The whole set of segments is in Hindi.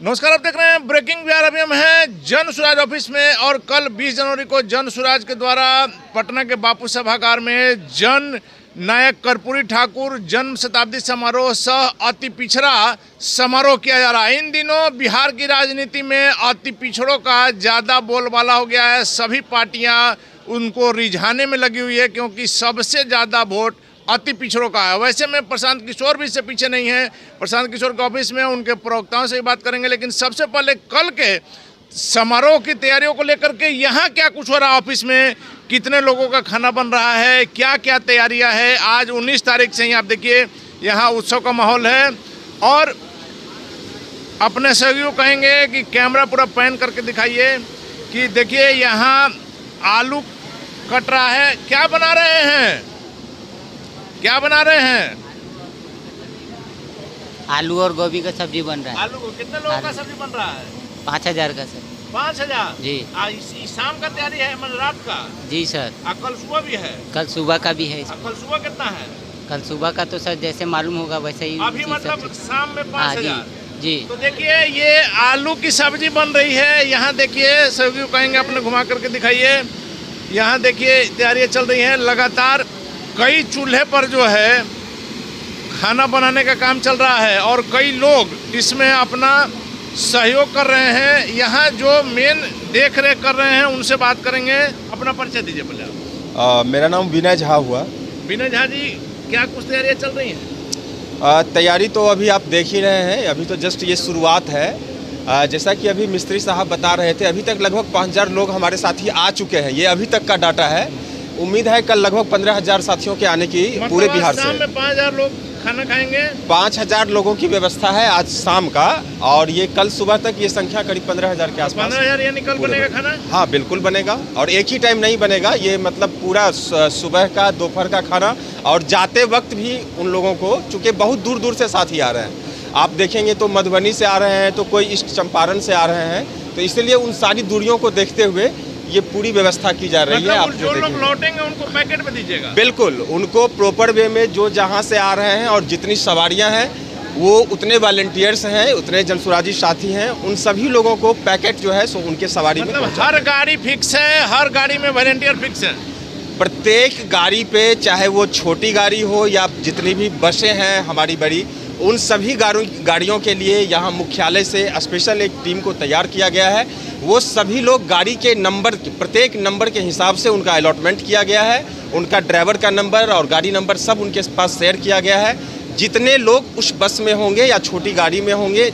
नमस्कार, आप देख रहे हैं ब्रेकिंग बिहार। अभी हम हैं जन सुराज ऑफिस में और कल 20 जनवरी को जन सुराज के द्वारा पटना के बापू सभागार में जन नायक कर्पूरी ठाकुर जन्म शताब्दी समारोह सह अति पिछड़ा समारोह किया जा रहा है। इन दिनों बिहार की राजनीति में अति पिछड़ों का ज़्यादा बोलबाला हो गया है। सभी पार्टियां उनको रिझाने में लगी हुई है क्योंकि सबसे ज़्यादा वोट अति पिछड़ों का है। वैसे में प्रशांत किशोर भी इससे पीछे नहीं है। प्रशांत किशोर के ऑफिस में उनके प्रवक्ताओं से भी बात करेंगे, लेकिन सबसे पहले कल के समारोह की तैयारियों को लेकर के यहाँ क्या कुछ हो रहा है, ऑफिस में कितने लोगों का खाना बन रहा है, क्या क्या तैयारियाँ है। आज 19 तारीख से ही आप देखिए यहाँ उत्सव का माहौल है और अपने सहयोगियों कहेंगे कि कैमरा पूरा पैन करके दिखाइए कि देखिए यहाँ आलू कट रहा है। क्या बना रहे हैं, क्या बना रहे हैं? आलू और गोभी का सब्जी बन रहा है। आलू कितने लोगों का सब्जी बन रहा है? 5000 का सर। 5000 जी। इस शाम का तैयारी है, मतलब रात का? जी सर। कल सुबह भी है? कल सुबह का भी है। कल सुबह कितना है? कल सुबह का तो सर जैसे मालूम होगा वैसे ही। अभी मतलब शाम में 5000। जी। तो देखिए ये आलू की सब्जी बन रही है। यहाँ देखिए सभी कहेंगे अपने घुमा करके दिखाइए। यहाँ देखिए तैयारियाँ चल रही हैं लगातार। कई चूल्हे पर जो है खाना बनाने का काम चल रहा है और कई लोग इसमें अपना सहयोग कर रहे हैं। यहाँ जो मेन देख रेख कर रहे हैं उनसे बात करेंगे। अपना परिचय दीजिए पहले। मेरा नाम विनय झा हुआ। विनय झा जी, क्या कुछ तैयारियाँ चल रही हैं? तैयारी तो अभी आप देख ही रहे हैं, अभी तो जस्ट ये शुरुआत है। जैसा कि अभी मिस्त्री साहब बता रहे थे, अभी तक लगभग 5000 लोग हमारे साथी आ चुके हैं। ये अभी तक का डाटा है। उम्मीद है कल लगभग 15000 साथियों के आने की पूरे बिहार से। शाम में 5000 लोग खाना खाएंगे। 5000 लोगों की व्यवस्था है आज शाम का, और ये कल सुबह तक ये संख्या करीब 15000 के आसपास। 15000 यानी कल बनेगा खाना? हाँ बिल्कुल बनेगा, और एक ही टाइम नहीं बनेगा। ये मतलब पूरा सुबह का दोपहर का खाना, और जाते वक्त भी उन लोगों को, चूँकि बहुत दूर दूर से साथी आ रहे हैं, आप देखेंगे तो मधुबनी से आ रहे हैं, तो कोई ईस्ट चंपारण से आ रहे हैं, तो इसलिए उन सारी दूरियों को देखते हुए ये पूरी व्यवस्था की जा रही है। आप जो लोग लौटेंगे उनको पैकेट में दीजिएगा? बिल्कुल, उनको प्रॉपर वे में जो जहां से आ रहे हैं और जितनी सवारियां हैं, वो उतने वॉलंटियर्स हैं, उतने जनसुराजी साथी हैं, उन सभी लोगों को पैकेट जो है सो उनके सवारी में हर गाड़ी फिक्स है, हर गाड़ी में वॉलंटियर फिक्स है। प्रत्येक गाड़ी पे, चाहे वो छोटी गाड़ी हो या जितनी भी बसें हैं हमारी बड़ी, उन सभी गाड़ियों के लिए यहाँ मुख्यालय से स्पेशल एक टीम को तैयार किया गया है। वो सभी लोग गाड़ी के नंबर, प्रत्येक नंबर के हिसाब से उनका अलॉटमेंट किया गया है। उनका ड्राइवर का नंबर और गाड़ी नंबर सब उनके पास शेयर किया गया है। जितने लोग उस बस में होंगे या छोटी गाड़ी में होंगे,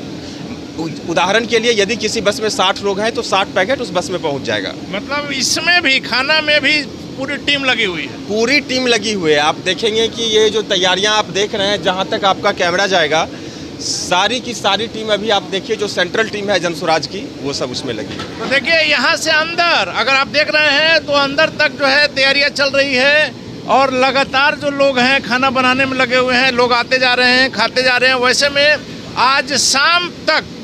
उदाहरण के लिए यदि किसी बस में 60 लोग हैं तो 60 पैकेट उस बस में पहुँच जाएगा। मतलब इसमें भी, खाना में भी पूरी टीम लगी हुई है? पूरी टीम लगी हुई है। आप देखेंगे कि ये जो तैयारियां आप देख रहे हैं, जहां तक आपका कैमरा जाएगा, सारी की सारी टीम, अभी आप देखिए जो सेंट्रल टीम है जनसुराज की, वो सब उसमें लगी है। तो देखिए यहाँ से अंदर अगर आप देख रहे हैं तो अंदर तक जो है तैयारियां चल रही है और लगातार जो लोग हैं खाना बनाने में लगे हुए हैं। लोग आते जा रहे हैं, खाते जा रहे हैं। वैसे में आज शाम तक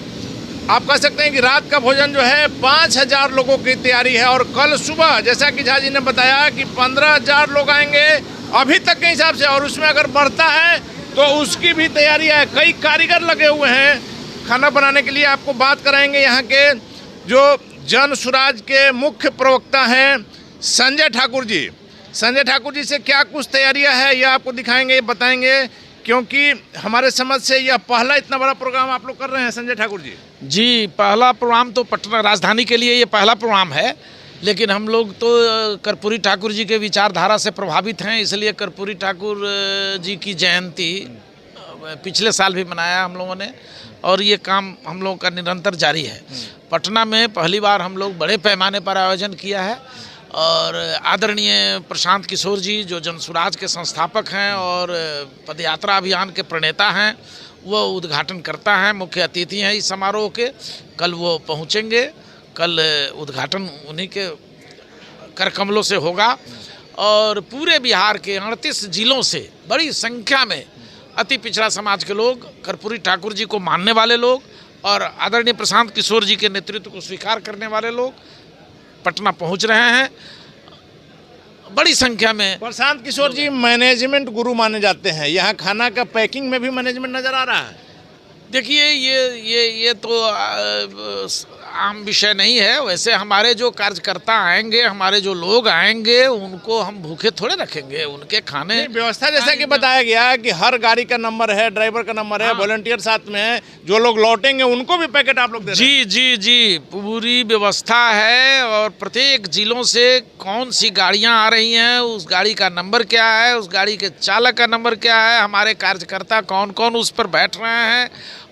आप कह सकते हैं कि रात का भोजन जो है 5000 लोगों की तैयारी है। और कल सुबह जैसा कि झा जी ने बताया कि 15000 लोग आएंगे अभी तक के हिसाब से, और उसमें अगर बढ़ता है तो उसकी भी तैयारी है। कई कारीगर लगे हुए हैं खाना बनाने के लिए। आपको बात कराएंगे यहाँ के जो जन सुराज के मुख्य प्रवक्ता हैं संजय ठाकुर जी। संजय ठाकुर जी से क्या कुछ तैयारियाँ है ये आपको दिखाएंगे, बताएंगे, क्योंकि हमारे समझ से यह पहला इतना बड़ा प्रोग्राम आप लोग कर रहे हैं। संजय ठाकुर जी जी, पहला प्रोग्राम तो पटना राजधानी के लिए ये पहला प्रोग्राम है, लेकिन हम लोग तो कर्पूरी ठाकुर जी के विचारधारा से प्रभावित हैं, इसलिए कर्पूरी ठाकुर जी की जयंती पिछले साल भी मनाया हम लोगों ने, और ये काम हम लोगों का निरंतर जारी है। पटना में पहली बार हम लोग बड़े पैमाने पर आयोजन किया है, और आदरणीय प्रशांत किशोर जी जो जनसुराज के संस्थापक हैं और पदयात्रा अभियान के प्रणेता हैं, वो उद्घाटन करता है, मुख्य अतिथि हैं इस समारोह के। कल वो पहुंचेंगे, कल उद्घाटन उन्हीं के करकमलों से होगा, और पूरे बिहार के 38 जिलों से बड़ी संख्या में अति पिछड़ा समाज के लोग, कर्पूरी ठाकुर जी को मानने वाले लोग और आदरणीय प्रशांत किशोर जी के नेतृत्व को स्वीकार करने वाले लोग पटना पहुंच रहे हैं बड़ी संख्या में। प्रशांत किशोर जी मैनेजमेंट गुरु माने जाते हैं। यहाँ खाना का पैकिंग में भी मैनेजमेंट नजर आ रहा है? देखिए ये तो आम विषय नहीं है। वैसे हमारे जो कार्यकर्ता आएंगे, हमारे जो लोग आएंगे, उनको हम भूखे थोड़े रखेंगे। उनके खाने नहीं, व्यवस्था जैसा कि बताया गया कि हर गाड़ी का नंबर है, ड्राइवर का नंबर है, वॉलंटियर साथ में है, जो लोग लौटेंगे उनको भी पैकेट आप लोग दे रहे हैं। जी पूरी व्यवस्था है। और प्रत्येक जिलों से कौन सी गाड़ियां आ रही हैं, उस गाड़ी का नंबर क्या है, उस गाड़ी के चालक का नंबर क्या है, हमारे कार्यकर्ता कौन कौन उस पर बैठ रहे हैं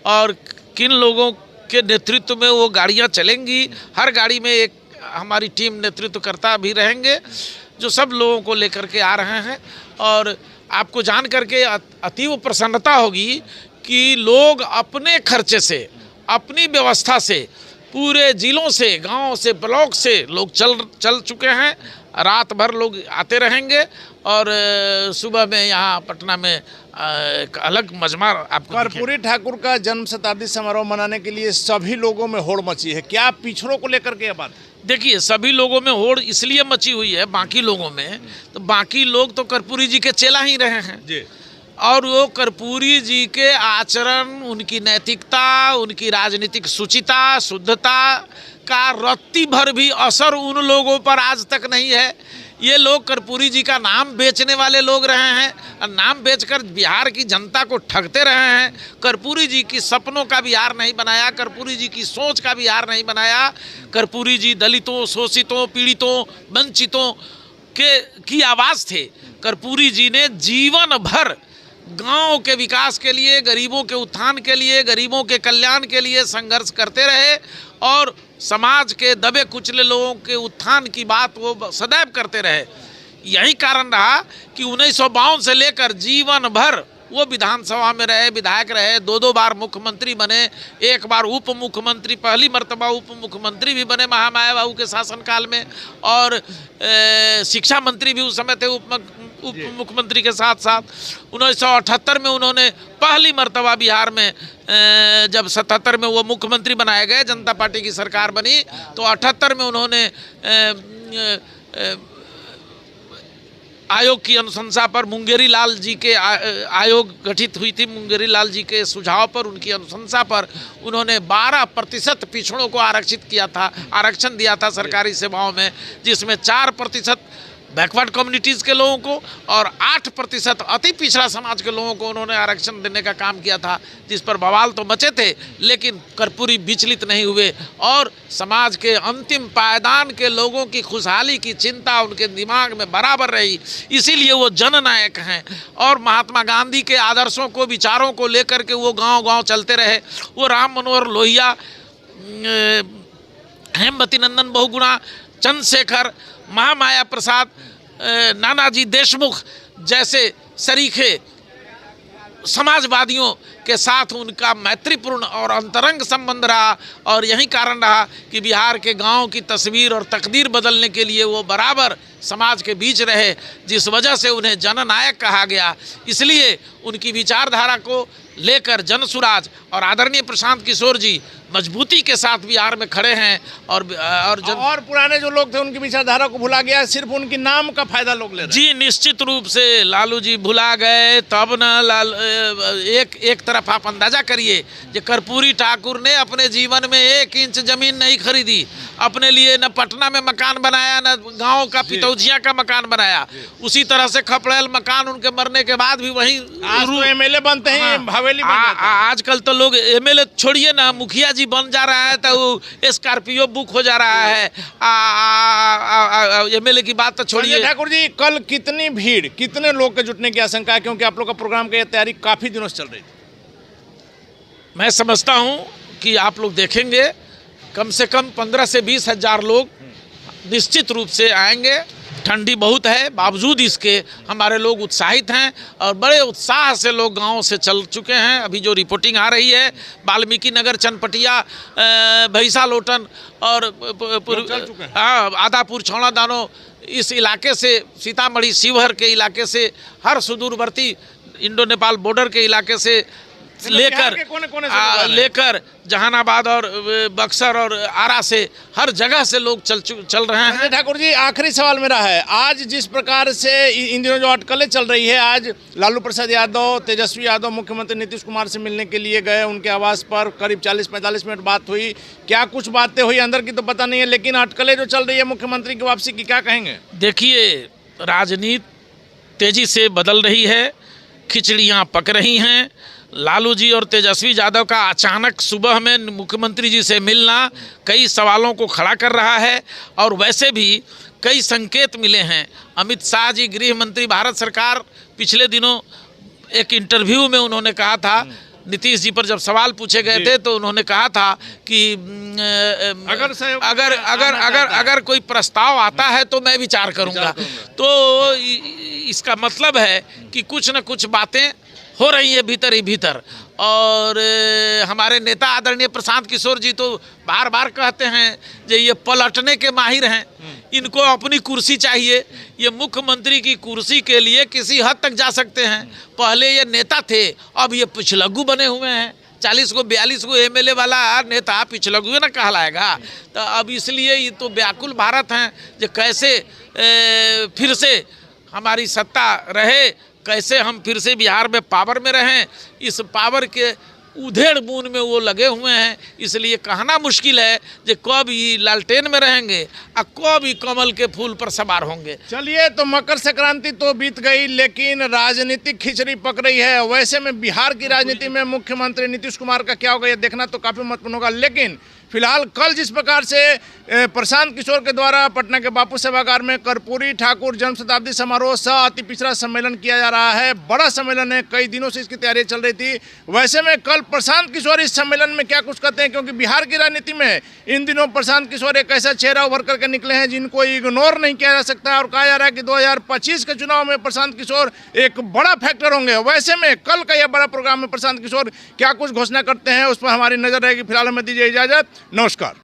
और किन लोगों के नेतृत्व में वो गाड़ियां चलेंगी। हर गाड़ी में एक हमारी टीम नेतृत्वकर्ता भी रहेंगे जो सब लोगों को लेकर के आ रहे हैं। और आपको जान करके अतीव प्रसन्नता होगी कि लोग अपने खर्चे से, अपनी व्यवस्था से, पूरे जिलों से, गांव से, ब्लॉक से लोग चल चुके हैं। रात भर लोग आते रहेंगे और सुबह में यहाँ पटना में एक अलग मजमा आपको कर्पूरी ठाकुर का जन्म शताब्दी समारोह मनाने के लिए सभी लोगों में होड़ मची है। क्या पिछड़ों को लेकर के ये बात? देखिए, सभी लोगों में होड़ इसलिए मची हुई है, बाकी लोगों में तो बाकी लोग तो कर्पूरी जी के चेला ही रहे हैं जी। और वो कर्पूरी जी के आचरण, उनकी नैतिकता, उनकी राजनीतिक शुचिता, शुद्धता का रत्ती भर भी असर उन लोगों पर आज तक नहीं है। ये लोग कर्पूरी जी का नाम बेचने वाले लोग रहे हैं और नाम बेचकर बिहार की जनता को ठगते रहे हैं। कर्पूरी जी की सपनों का बिहार नहीं बनाया, कर्पूरी जी की सोच का बिहार नहीं बनाया। कर्पूरी जी दलितों, शोषितों, पीड़ितों, वंचितों की आवाज़ थे। कर्पूरी जी ने जीवन भर गांव के विकास के लिए, गरीबों के उत्थान के लिए, गरीबों के कल्याण के लिए संघर्ष करते रहे और समाज के दबे कुचले लोगों के उत्थान की बात वो सदैव करते रहे। यही कारण रहा कि 1952 से लेकर जीवन भर वो विधानसभा में रहे, विधायक रहे, दो बार मुख्यमंत्री बने, एक बार उप मुख्यमंत्री, पहली मर्तबा उप मुख्यमंत्री भी बने महामाया बाबू के शासनकाल में। और शिक्षा मंत्री भी उस समय थे उप मुख्यमंत्री के साथ साथ। 1978 में उन्होंने पहली मर्तबा बिहार में, जब 77 में वो मुख्यमंत्री बनाए गए, जनता पार्टी की सरकार बनी, तो 78 में उन्होंने आयोग की अनुशंसा पर मुंगेरी लाल जी के आयोग गठित हुई थी। मुंगेरी लाल जी के सुझाव पर, उनकी अनुशंसा पर उन्होंने 12% पिछड़ों को आरक्षित किया था, आरक्षण दिया था सरकारी सेवाओं में, जिसमें 4% बैकवर्ड कम्युनिटीज़ के लोगों को और 8% अति पिछड़ा समाज के लोगों को उन्होंने आरक्षण देने का काम किया था, जिस पर बवाल तो मचे थे। लेकिन कर्पूरी विचलित नहीं हुए और समाज के अंतिम पायदान के लोगों की खुशहाली की चिंता उनके दिमाग में बराबर रही। इसीलिए वो जननायक हैं और महात्मा गांधी के आदर्शों को, विचारों को लेकर के वो गांव-गांव चलते रहे। वो राम मनोहर लोहिया, हेमवती नंदन बहुगुणा, चंद्रशेखर, महामाया प्रसाद, नानाजी देशमुख जैसे सरीखे समाजवादियों के साथ उनका मैत्रीपूर्ण और अंतरंग संबंध रहा। और यही कारण रहा कि बिहार के गांव की तस्वीर और तकदीर बदलने के लिए वो बराबर समाज के बीच रहे, जिस वजह से उन्हें जननायक कहा गया। इसलिए उनकी विचारधारा को लेकर जनसुराज और आदरणीय प्रशांत किशोर जी मजबूती के साथ बिहार में खड़े हैं। और पुराने जो लोग थे उनकी विचारधारा को भुला गया, सिर्फ उनके नाम का फायदा लोग ले रहे हैं। जी निश्चित रूप से लालू जी भुला गए। तब न एक तरफ आप अंदाजा करिए कि कर्पूरी ठाकुर ने अपने जीवन में 1 इंच जमीन नहीं खरीदी, अपने लिए न पटना में मकान बनाया, न गांव का पितौजिया का मकान बनाया। उसी तरह से खपड़ेल मकान उनके मरने के बाद भी वहीं एमएलए बनते हैं, हवेली बन जाते हैं। आजकल तो लोग एमएलए छोड़िए ना, मुखिया जी बन जा रहा है तो वो स्कॉर्पियो बुक हो जा रहा है। एमएलए की बात तो छोड़िए। ठाकुर जी, कल कितनी भीड़, कितने लोग के जुटने की आशंका है, क्योंकि आप लोग का प्रोग्राम की तैयारी काफी दिनों से चल रही थी? मैं समझता हूं कि आप लोग देखेंगे कम से कम 15 से 20 हजार लोग निश्चित रूप से आएंगे। ठंडी बहुत है, बावजूद इसके हमारे लोग उत्साहित हैं और बड़े उत्साह से लोग गांव से चल चुके हैं। अभी जो रिपोर्टिंग आ रही है, वाल्मीकि नगर, चनपटिया, भैंसा लोटन और आदापुर, छौड़ा दानो, इस इलाके से, सीतामढ़ी शिवहर के इलाके से, हर सुदूरवर्ती इंडो नेपाल बॉर्डर के इलाके से बिहार के कोने-कोने से लोग आ रहे हैं। लेकर जहानाबाद और बक्सर और आरा से हर जगह से लोग चल रहे हैं। संजय ठाकुर जी, आखिरी सवाल मेरा है, आज जिस प्रकार से इन दिनों जो अटकलें चल रही है, आज लालू प्रसाद यादव, तेजस्वी यादव मुख्यमंत्री नीतीश कुमार से मिलने के लिए गए, उनके आवास पर करीब 40-45 मिनट बात हुई, क्या कुछ बातें हुई अंदर की तो पता नहीं है, लेकिन अटकलें जो चल रही है मुख्यमंत्री की वापसी की, क्या कहेंगे? देखिए, राजनीति तेजी से बदल रही है, खिचड़ियाँ पक रही हैं। लालू जी और तेजस्वी यादव का अचानक सुबह में मुख्यमंत्री जी से मिलना कई सवालों को खड़ा कर रहा है, और वैसे भी कई संकेत मिले हैं। अमित शाह जी, गृह मंत्री भारत सरकार, पिछले दिनों एक इंटरव्यू में उन्होंने कहा था, नीतीश जी पर जब सवाल पूछे गए थे तो उन्होंने कहा था कि अगर कोई प्रस्ताव आता है तो मैं विचार करूंगा। तो इसका मतलब है कि कुछ न कुछ बातें हो रही है भीतर ही भीतर। और हमारे नेता आदरणीय प्रशांत किशोर जी तो बार बार कहते हैं कि ये पलटने के माहिर हैं, इनको अपनी कुर्सी चाहिए, ये मुख्यमंत्री की कुर्सी के लिए किसी हद तक जा सकते हैं। पहले ये नेता थे, अब ये पिछलग्गू बने हुए हैं। 40 को 42 को एमएलए वाला नेता पिछलग्गू ना कहलाएगा। तो अब इसलिए ये तो व्याकुल भारत हैं जो कैसे फिर से हमारी सत्ता रहे, कैसे हम फिर से बिहार में पावर में रहें। इस पावर के उधेड़ बूंद में वो लगे हुए हैं, इसलिए कहना मुश्किल है कि कब ये लालटेन में रहेंगे और कब ये कमल के फूल पर सवार होंगे। चलिए, तो मकर संक्रांति तो बीत गई, लेकिन राजनीतिक खिचड़ी पक रही है। वैसे में बिहार की राजनीति में मुख्यमंत्री नीतीश कुमार का क्या होगा ये देखना तो काफ़ी महत्वपूर्ण होगा। लेकिन फिलहाल कल जिस प्रकार से प्रशांत किशोर के द्वारा पटना के बापू सभागार में कर्पूरी ठाकुर जन्म शताब्दी समारोह सह अति पिछड़ा सम्मेलन किया जा रहा है, बड़ा सम्मेलन है, कई दिनों से इसकी तैयारी चल रही थी। वैसे में कल प्रशांत किशोर इस सम्मेलन में क्या कुछ कहते हैं, क्योंकि बिहार की राजनीति में इन दिनों प्रशांत किशोर एक ऐसा चेहरा उभर करके निकले हैं जिनको इग्नोर नहीं किया जा सकता, और कहा जा रहा है कि 2025 के चुनाव में प्रशांत किशोर एक बड़ा फैक्टर होंगे। वैसे में कल का यह बड़ा प्रोग्राम में प्रशांत किशोर क्या कुछ घोषणा करते हैं उस पर हमारी नजर रहेगी। फिलहाल हमें दीजिए इजाजत, नमस्कार।